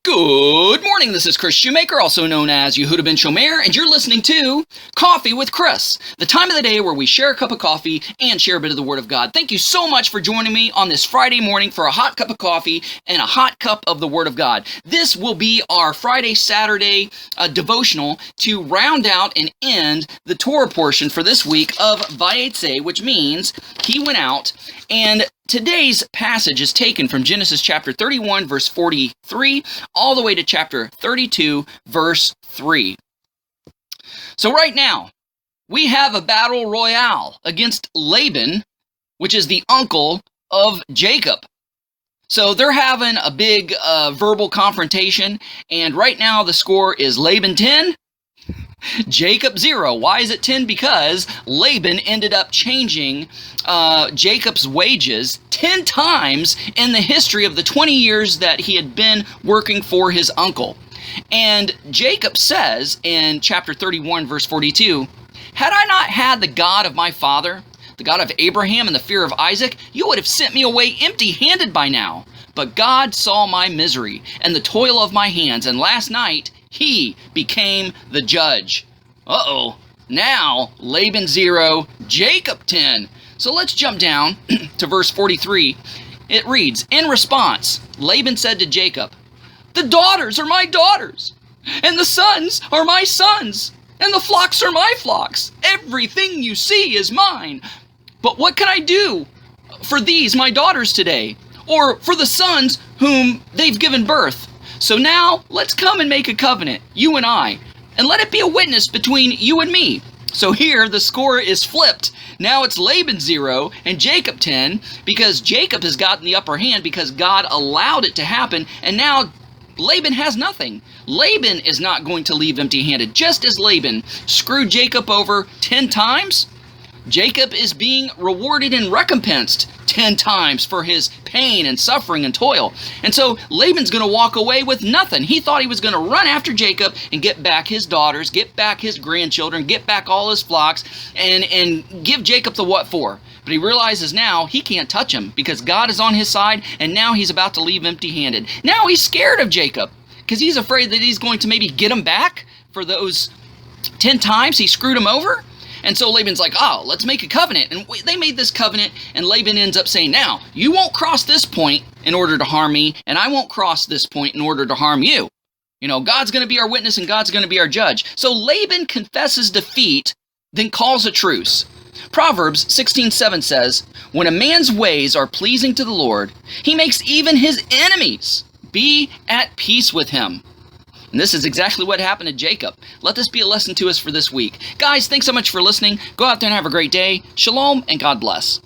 Good morning, this is Kris Shoemaker, also known as Yehudah ben Shomeyr, and you're listening to Coffee with Kris, the time of the day where we share a cup of coffee and share a bit of the Word of God. Thank you so much for joining me on this Friday morning for a hot cup of coffee and a hot cup of the Word of God. This will be our Friday-Saturday devotional to round out and end the Torah portion for this week of Vayetze, which means he went out. And today's passage is taken from Genesis chapter 31, verse 43, all the way to chapter 32, verse 3. So right now, we have a battle royale against Laban, which is the uncle of Jacob. So they're having a big verbal confrontation, and right now the score is Laban 10, Jacob 0. Why is it 10? Because Laban ended up changing Jacob's wages 10 times in the history of the 20 years that he had been working for his uncle. And Jacob says in chapter 31, verse 42, "Had I not had the God of my father, the God of Abraham and the fear of Isaac, you would have sent me away empty-handed by now. But God saw my misery and the toil of my hands, and last night he became the judge." Now Laban 0, Jacob 10. So let's jump down to verse 43. It reads, "In response, Laban said to Jacob, 'The daughters are my daughters, and the sons are my sons, and the flocks are my flocks. Everything you see is mine. But what can I do for these my daughters today, or for the sons whom they've given birth? So now let's come and make a covenant, you and I, and let it be a witness between you and me.'" So here the score is flipped. Now it's Laban 0 and Jacob 10, because Jacob has gotten the upper hand because God allowed it to happen, and now Laban has nothing. Laban is not going to leave empty-handed. Just as Laban screwed Jacob over 10 times, Jacob is being rewarded and recompensed 10 times for his pain and suffering and toil. And so Laban's going to walk away with nothing. He thought he was going to run after Jacob and get back his daughters, get back his grandchildren, get back all his flocks, and give Jacob the what for. But he realizes now he can't touch him because God is on his side, and now he's about to leave empty-handed. Now he's scared of Jacob because he's afraid that he's going to maybe get him back for those 10 times he screwed him over. And so Laban's like, let's make a covenant. And they made this covenant, and Laban ends up saying, now, you won't cross this point in order to harm me, and I won't cross this point in order to harm you. You know, God's going to be our witness, and God's going to be our judge. So Laban confesses defeat, then calls a truce. Proverbs 16:7 says, "When a man's ways are pleasing to the Lord, he makes even his enemies be at peace with him." And this is exactly what happened to Jacob. Let this be a lesson to us for this week. Guys, thanks so much for listening. Go out there and have a great day. Shalom, and God bless.